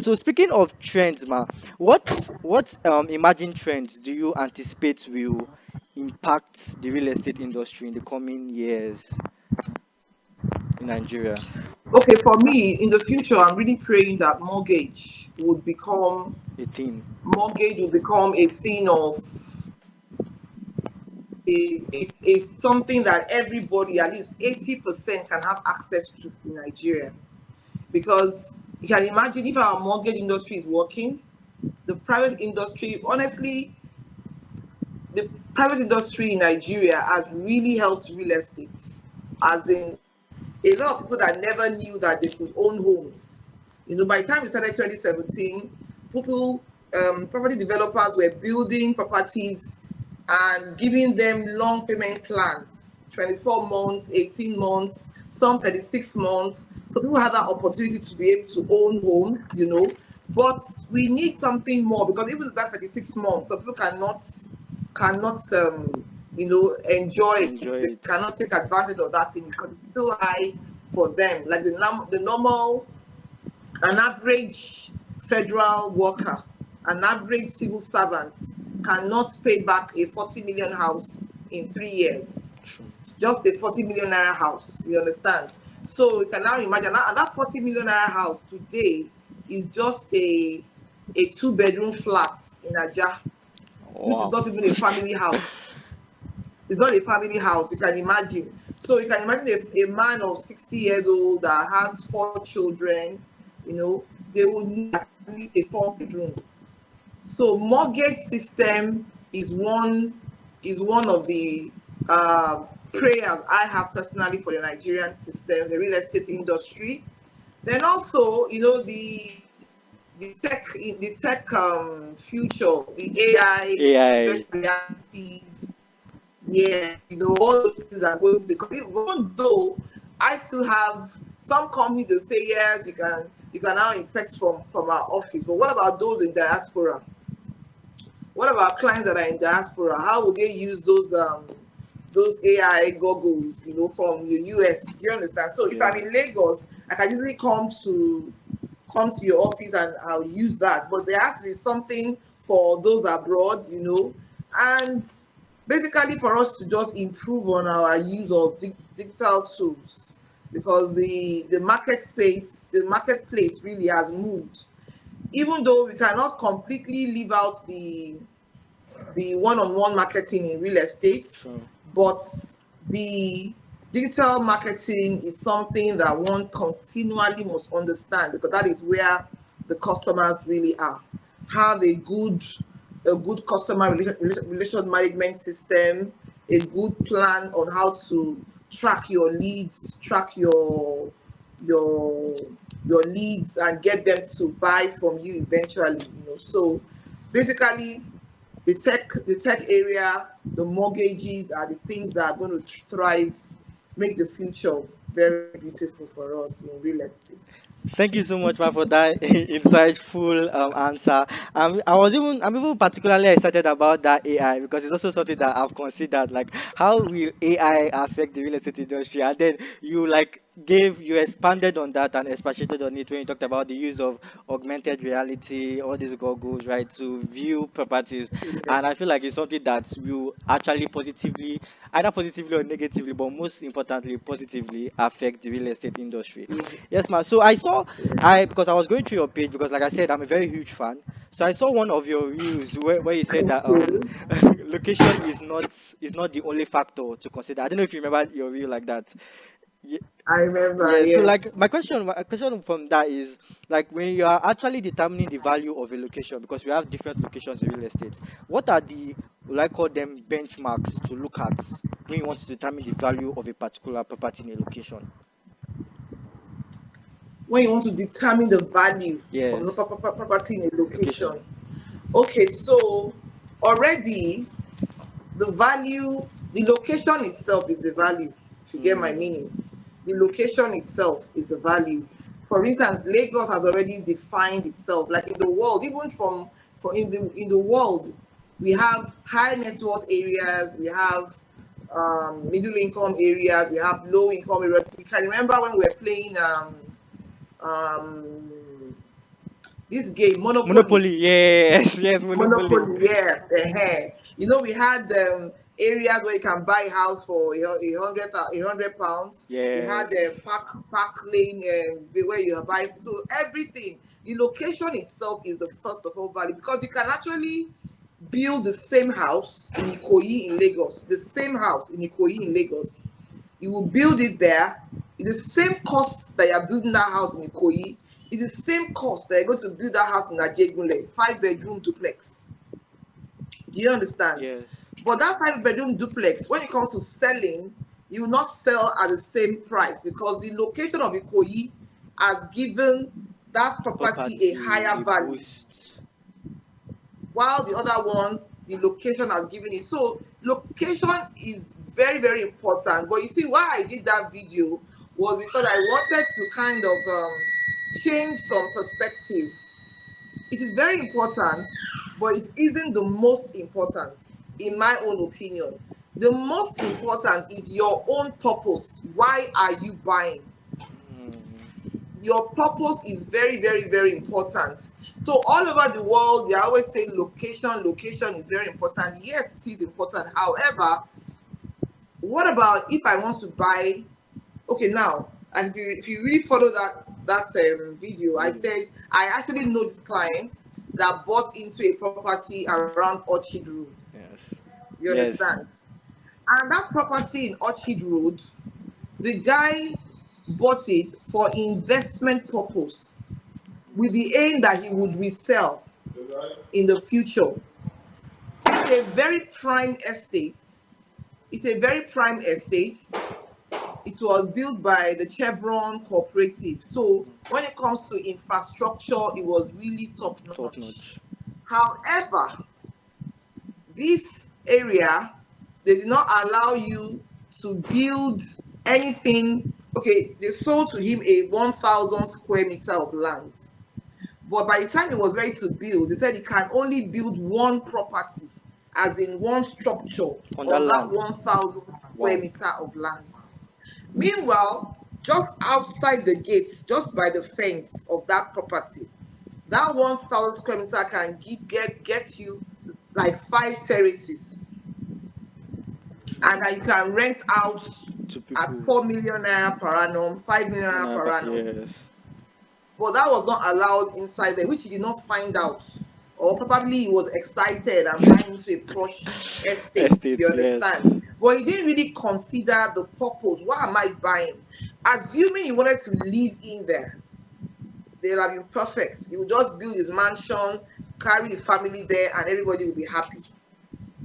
So speaking of trends, ma, what emerging trends do you anticipate will impact the real estate industry in the coming years in Nigeria? Okay, for me, in the future, I'm really praying that A thing. mortgage will become a thing of is something that everybody, at least 80%, can have access to in Nigeria. Because you can imagine if our mortgage industry is working, the private industry, honestly, the private industry in Nigeria has really helped real estate. As in, a lot of people that never knew that they could own homes. By the time we started 2017, people, property developers were building properties and giving them long payment plans, 24 months, 18 months, some 36 months. So people have that opportunity to be able to own home. But we need something more, because even that 36 months, some people cannot enjoy it. Enjoy They it. cannot take advantage of that thing because it's too high for them. Like the normal, an average federal worker, an average civil servant cannot pay back a 40 million house in 3 years. True. Just a 40 million naira house. You understand? So you can now imagine that 40 million naira house today is just a two-bedroom flat in Aja, which is Wow. not even a family house. It's not a family house, you can imagine. So you can imagine a man of 60 years old that has 4 children, they would need at least a 4 bedroom. So mortgage system is one of the prayers I have personally for the Nigerian system, the real estate industry. Then also, the tech future, the AI, the AI. virtual realities. Yes, all those things are going, because even though I still have some companies that say yes, you can now inspect from our office. But what about those in diaspora? What about clients that are in diaspora? How will they use those AI goggles, from the US? Do you understand? So if I'm Yeah. in Lagos, I can easily come to your office and I'll use that. But there has to be something for those abroad. And basically for us to just improve on our use of digital tools, because the marketplace really has moved. Even though we cannot completely leave out the one-on-one marketing in real estate, True. but the digital marketing is something that one continually must understand, because that is where the customers really are. Have a good customer relation management system, a good plan on how to track your leads, track your your leads, and get them to buy from you eventually. So basically, the tech area, the mortgages are the things that are going to thrive, make the future very beautiful for us in real estate. Thank you so much, ma, for that insightful answer. I'm even particularly excited about that AI because it's also something that I've considered. Like, how will AI affect the real estate industry? And then you expanded on that and expatiated on it when you talked about the use of augmented reality, all these goggles, right, to view properties. Yes. And I feel like it's something that will actually either positively or negatively, but most importantly, positively affect the real estate industry. Yes. Yes, ma'am. So I saw Yes. I because I was going through your page because, like I said, I'm a very huge fan. So I saw one of your reels where you said Thank that you. location is not the only factor to consider. I don't know if you remember your reel like that. Ye- I remember, Yeah, so like yes. my question from that is like when you are actually determining the value of a location, because we have different locations in real estate, what are the, will I call them, benchmarks to look at when you want to determine the value of a particular property in a location? When you want to determine the value of the Yes, property in a location. location. Okay, so already the location itself is the value, if you get my Hmm. meaning. The location itself is the value. For instance, Lagos has already defined itself, like in the world, even from in the world, we have high net worth areas, we have middle income areas, we have low income areas. You can remember when we were playing um This game, Monopoly. Monopoly, yes, yes, Monopoly. Monopoly, yes. We had areas where you can buy a house for £100. We had Yes. park lane where you buy so everything. The location itself is the first of all value because you can actually build the same house in Ikoyi in Lagos. The same house in Ikoyi in Lagos. You will build it there. It's the same cost that you're building that house in Ikoyi. It's the same cost that you're going to build that house in Ajegunle, 5 bedroom duplex. Do you understand? Yes. But that 5 bedroom duplex, when it comes to selling, you will not sell at the same price because the location of Ikoyi has given that property a Property, higher a value, boost. while the other one, the location has given it. So location is very, very important. But you see, why I did that video was because I wanted to kind of change some perspective. It is very important, but it isn't the most important, in my own opinion. The most important is your own purpose. Why are you buying? Mm, Your purpose is very, very, very important. So all over the world, they are always saying location is very important. Yes, it is important. However, what about if I want to buy? Okay, now, and if you really follow that video, I video. said I actually know this client that bought into a property around Orchard Road. Yes. You Yes. understand? And that property in Orchard Road, the guy bought it for investment purpose with the aim that he would resell in the future. It's a very prime estate. It's a very prime estate. It was built by the Chevron Cooperative. So when it comes to infrastructure, it was really top Top notch. notch. However, this area, they did not allow you to build anything. Okay, they sold to him a 1,000 square meter of land. But by the time he was ready to build, they said he can only build one property, as in one structure On that on that land. 1,000 square Wow. meter of land. Meanwhile, just outside the gates, just by the fence of that property, that 1,000 square meter can get you like 5 terraces, and that you can rent out To at people. 4 million naira per annum, 5 million naira per annum. Yes. But that was not allowed inside there, which he did not find out. Or probably he was excited and buying into a plush estate, Estate, you yes. understand? But he didn't really consider the purpose. What am I buying? Assuming he wanted to live in there, they'll have been perfect. He would just build his mansion, carry his family there, and everybody will be happy.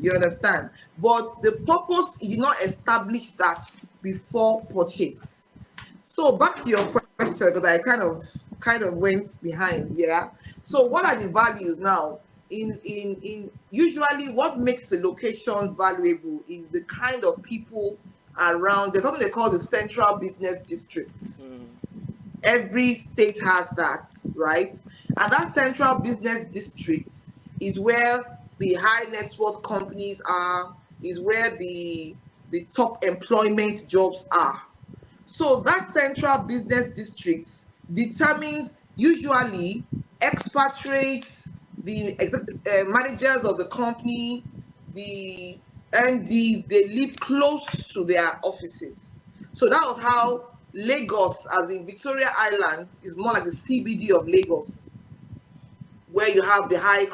You understand? But the purpose, he did not establish that before purchase. So back to your question, because I kind of went behind, yeah. So what are the values now? In usually what makes the location valuable is the kind of people around. There's something they call the central business districts. Mm, Every state has that, right? And that central business district is where the high net worth companies are, is where the top employment jobs are. So that central business district determines usually expatriates, the managers of the company, the MDs, they live close to their offices. So that was how Lagos, as in Victoria Island, is more like the CBD of Lagos, where you have the high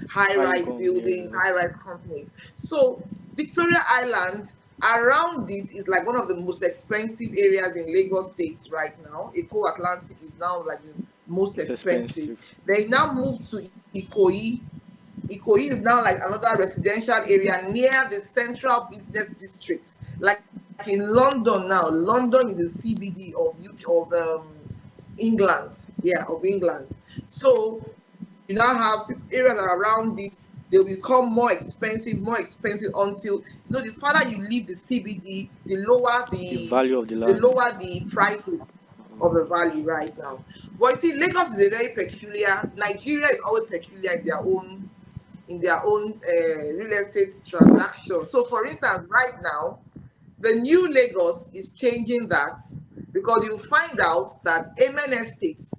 high rise income, buildings, yes. high rise companies. So Victoria Island, around it is like one of the most expensive areas in Lagos State right now. Eco Atlantic is now like the most It's expensive. expensive. They now moved to Ikoyi. Ikoyi is now like another residential area near the central business district. Like in London now, London is the CBD of England. Yeah, of England. So you now have areas that are around it. They'll become more expensive until the farther you leave the CBD, The value of the the land. lower the prices of the value right now. But you see, Lagos is a very peculiar. Nigeria is always peculiar in their own real estate transaction. So, for instance, right now, the new Lagos is changing that because you find out that Amen Estates